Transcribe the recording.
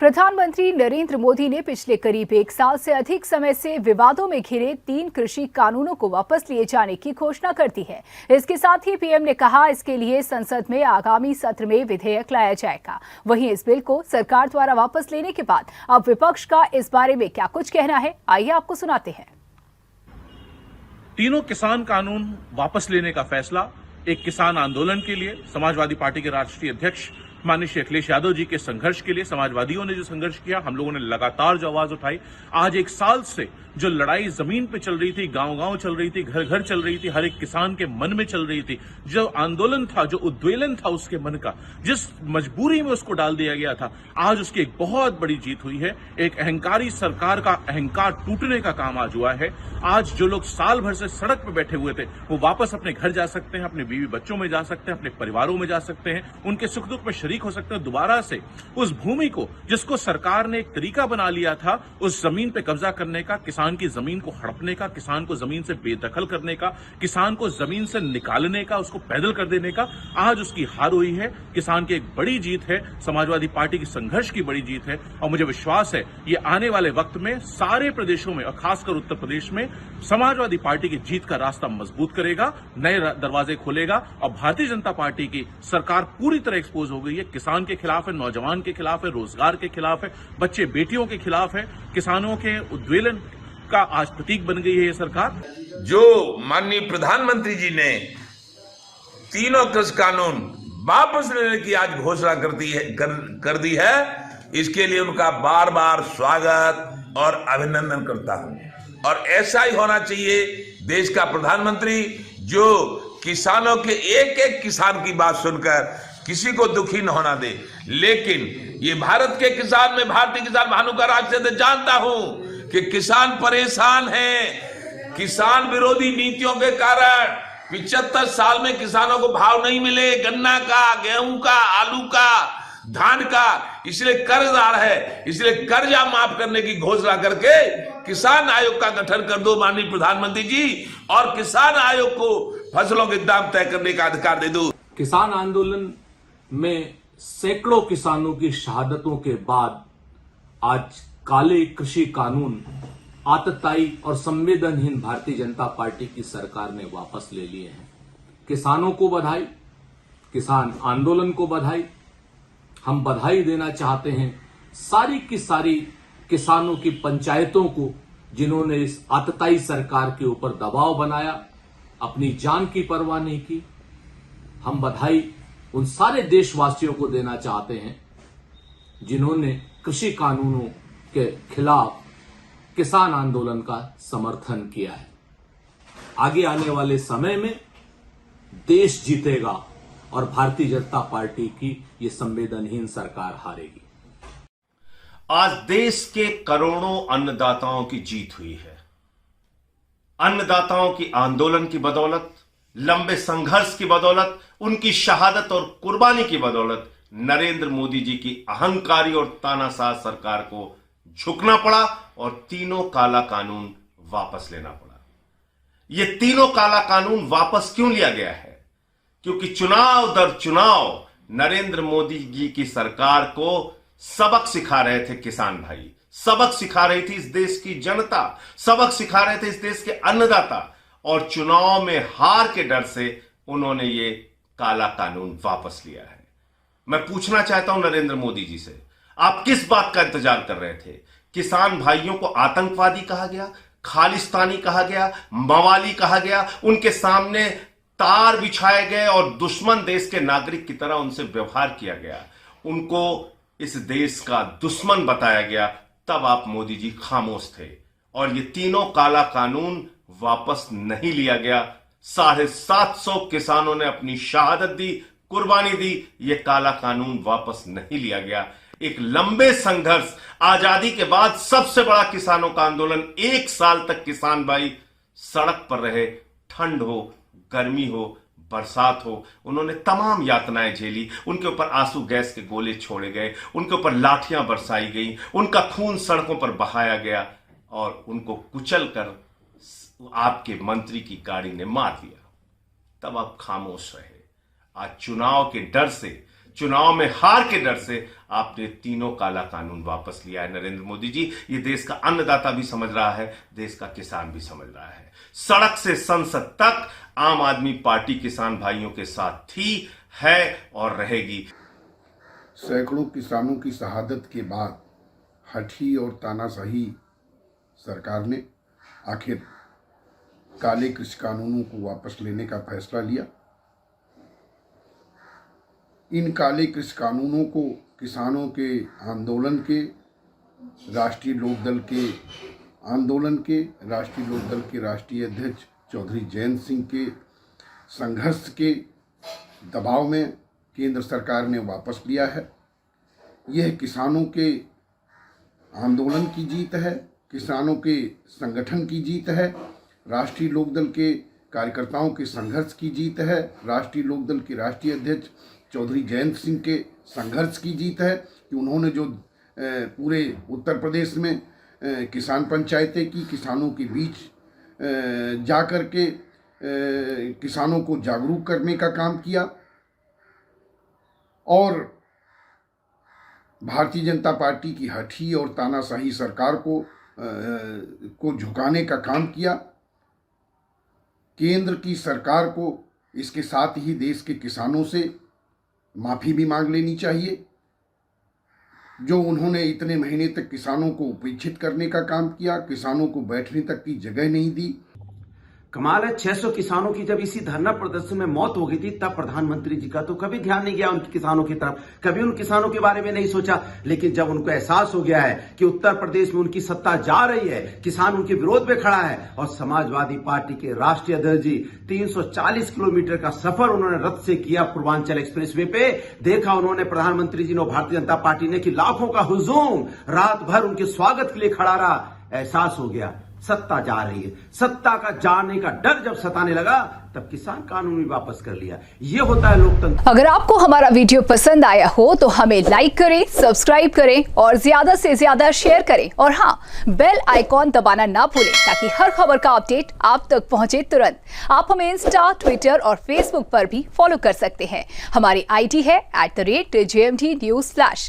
प्रधानमंत्री नरेंद्र मोदी ने पिछले करीब एक साल से अधिक समय से विवादों में घिरे 3 कृषि कानूनों को वापस लिए जाने की घोषणा कर दी है। इसके साथ ही पीएम ने कहा इसके लिए संसद में आगामी सत्र में विधेयक लाया जाएगा। वहीं इस बिल को सरकार द्वारा वापस लेने के बाद अब विपक्ष का इस बारे में क्या कुछ कहना है, आइए आपको सुनाते हैं। तीनों किसान कानून वापस लेने का फैसला एक किसान आंदोलन के लिए, समाजवादी पार्टी के राष्ट्रीय अध्यक्ष माननीय श्री अखिलेश यादव जी के संघर्ष के लिए, समाजवादियों ने जो संघर्ष किया, हम लोगों ने लगातार जो आवाज उठाई, आज एक साल से जो लड़ाई जमीन पे चल रही थी, गांव-गांव चल रही थी, घर-घर चल रही थी, हर एक किसान के मन में चल रही थी, जो आंदोलन था, जो उद्वेलन था उसके मन का, जिस मजबूरी में उसको डाल दिया गया था, आज उसकी एक बहुत बड़ी जीत हुई है। एक अहंकारी सरकार का अहंकार टूटने का काम आज हुआ है। आज जो लोग साल भर से सड़क पर बैठे हुए थे, वो वापस अपने घर जा सकते हैं, अपने बीवी बच्चों में जा सकते हैं, अपने परिवारों में जा सकते हैं, उनके सुख दुख में शरीक हो सकते हैं। दोबारा से उस भूमि को, जिसको सरकार ने एक तरीका बना लिया था उस जमीन पे कब्जा करने का, किसान की जमीन को हड़पने का, किसान को जमीन से बेदखल करने का, किसान को जमीन से निकालने का, उसको पैदल कर देने का, आज उसकी हार हुई है। किसान की एक बड़ी जीत है, समाजवादी पार्टी की संघर्ष की बड़ी जीत है। और मुझे विश्वास है ये आने वाले वक्त में सारे प्रदेशों में और खासकर उत्तर प्रदेश में समाजवादी पार्टी की जीत का रास्ता मजबूत करेगा, नए दरवाजे खोलेगा। और भारतीय जनता पार्टी की सरकार पूरी तरह एक्सपोज हो गई है, किसान के खिलाफ है, नौजवान के खिलाफ है, रोजगार के खिलाफ है, बच्चे बेटियों के खिलाफ है, किसानों के उद्वेलन का आज प्रतीक बन गई है ये सरकार। जो माननीय प्रधानमंत्री जी ने तीनों कृषि कानून वापस लेने की आज घोषणा कर दी है, इसके लिए उनका बार बार स्वागत और अभिनंदन करता हूं। और ऐसा ही होना चाहिए देश का प्रधानमंत्री, जो किसानों के एक एक किसान की बात सुनकर किसी को दुखी न होना दे। लेकिन ये भारत के किसान, में भारतीय किसान भानुका राज से जानता हूं कि किसान परेशान हैं। किसान विरोधी नीतियों के कारण 75 साल में किसानों को भाव नहीं मिले, गन्ना का, गेहूं का, आलू का, धान का, इसलिए कर्जदार है। इसलिए कर्जा माफ करने की घोषणा करके किसान आयोग का गठन कर दो माननीय प्रधानमंत्री जी, और किसान आयोग को फसलों के दाम तय करने का अधिकार दे दो। किसान आंदोलन में सैकड़ों किसानों की शहादतों के बाद आज काले कृषि कानून आतताई और संवेदनहीन भारतीय जनता पार्टी की सरकार ने वापस ले लिए हैं। किसानों को बधाई, किसान आंदोलन को बधाई। हम बधाई देना चाहते हैं सारी की सारी किसानों की पंचायतों को, जिन्होंने इस आतताई सरकार के ऊपर दबाव बनाया, अपनी जान की परवाह नहीं की। हम बधाई उन सारे देशवासियों को देना चाहते हैं जिन्होंने कृषि कानूनों के खिलाफ किसान आंदोलन का समर्थन किया है। आगे आने वाले समय में देश जीतेगा और भारतीय जनता पार्टी की ये संवेदनहीन सरकार हारेगी। आज देश के करोड़ों अन्नदाताओं की जीत हुई है। अन्नदाताओं की आंदोलन की बदौलत, लंबे संघर्ष की बदौलत, उनकी शहादत और कुर्बानी की बदौलत नरेंद्र मोदी जी की अहंकारी और तानाशाह सरकार को झुकना पड़ा और तीनों काला कानून वापस लेना पड़ा। ये तीनों काला कानून वापस क्यों लिया गया है? क्योंकि चुनाव दर चुनाव नरेंद्र मोदी जी की सरकार को सबक सिखा रहे थे किसान भाई, सबक सिखा रही थी इस देश की जनता, सबक सिखा रहे थे इस देश के अन्नदाता, और चुनाव में हार के डर से उन्होंने ये काला कानून वापस लिया है। मैं पूछना चाहता हूं नरेंद्र मोदी जी से, आप किस बात का इंतजार कर रहे थे? किसान भाइयों को आतंकवादी कहा गया, खालिस्तानी कहा गया, मवाली कहा गया, उनके सामने तार बिछाए गए और दुश्मन देश के नागरिक की तरह उनसे व्यवहार किया गया, उनको इस देश का दुश्मन बताया गया। तब आप मोदी जी खामोश थे और ये तीनों काला कानून वापस नहीं लिया गया। 750 किसानों ने अपनी शहादत दी, कुर्बानी दी, ये काला कानून वापस नहीं लिया गया। एक लंबे संघर्ष, आजादी के बाद सबसे बड़ा किसानों का आंदोलन, 1 साल तक किसान भाई सड़क पर रहे, ठंड हो, गर्मी हो, बरसात हो, उन्होंने तमाम यातनाएं झेली। उनके ऊपर आंसू गैस के गोले छोड़े गए, उनके ऊपर लाठियां बरसाई गई, उनका खून सड़कों पर बहाया गया और उनको कुचल कर आपके मंत्री की गाड़ी ने मार दिया। तब आप खामोश रहे। आज चुनाव के डर से, चुनाव में हार के डर से आपने तीनों काला कानून वापस लिया है नरेंद्र मोदी जी। ये देश का अन्नदाता भी समझ रहा है, देश का किसान भी समझ रहा है। सड़क से संसद तक आम आदमी पार्टी किसान भाइयों के साथ थी, है और रहेगी। सैकड़ों किसानों की शहादत के बाद हठी और तानाशाही सरकार ने आखिर काले कृषि कानूनों को वापस लेने का फैसला लिया। इन काले कृषि कानूनों को किसानों के आंदोलन के, राष्ट्रीय लोकदल के राष्ट्रीय अध्यक्ष चौधरी जयंत सिंह के संघर्ष के दबाव में केंद्र सरकार ने वापस लिया है। यह किसानों के आंदोलन की जीत है, किसानों के संगठन की जीत है, राष्ट्रीय लोकदल के कार्यकर्ताओं के संघर्ष की जीत है, राष्ट्रीय लोकदल के राष्ट्रीय अध्यक्ष चौधरी जयंत सिंह के संघर्ष की जीत है कि उन्होंने जो पूरे उत्तर प्रदेश में किसान पंचायतें की, किसानों के बीच जा कर के किसानों को जागरूक करने का काम किया और भारतीय जनता पार्टी की हठी और तानाशाही सरकार को झुकाने का काम किया। केंद्र की सरकार को इसके साथ ही देश के किसानों से माफ़ी भी मांग लेनी चाहिए, जो उन्होंने इतने महीने तक किसानों को उपेक्षित करने का काम किया, किसानों को बैठने तक की जगह नहीं दी। कमाल है, 600 किसानों की जब इसी धरना प्रदर्शन में मौत हो गई थी तब प्रधानमंत्री जी का तो कभी ध्यान नहीं गया उनके किसानों की तरफ, कभी उन किसानों के बारे में नहीं सोचा। लेकिन जब उनको एहसास हो गया है कि उत्तर प्रदेश में उनकी सत्ता जा रही है, किसान उनके विरोध में खड़ा है और समाजवादी पार्टी के राष्ट्रीय अध्यक्ष जी 340 किलोमीटर का सफर उन्होंने रथ से किया पूर्वांचल एक्सप्रेसवे पे, देखा उन्होंने प्रधानमंत्री जी ने, भारतीय जनता पार्टी ने कि लाखों का हुजूम रात भर उनके स्वागत के लिए खड़ा रहा। एहसास हो गया सत्ता जा रही है, सत्ता का जाने का डर जब सताने लगा तब किसान कानून भी वापस कर लिया। ये होता है लोकतंत्र। अगर आपको हमारा वीडियो पसंद आया हो तो हमें लाइक करें, सब्सक्राइब करें और ज्यादा से ज्यादा शेयर करें और हाँ, बेल आइकॉन दबाना ना भूलें ताकि हर खबर का अपडेट आप तक पहुंचे तुरंत। आप हमें इंस्टा, ट्विटर और फेसबुक पर भी फॉलो कर सकते हैं। हमारी ID है @JMT News Flash।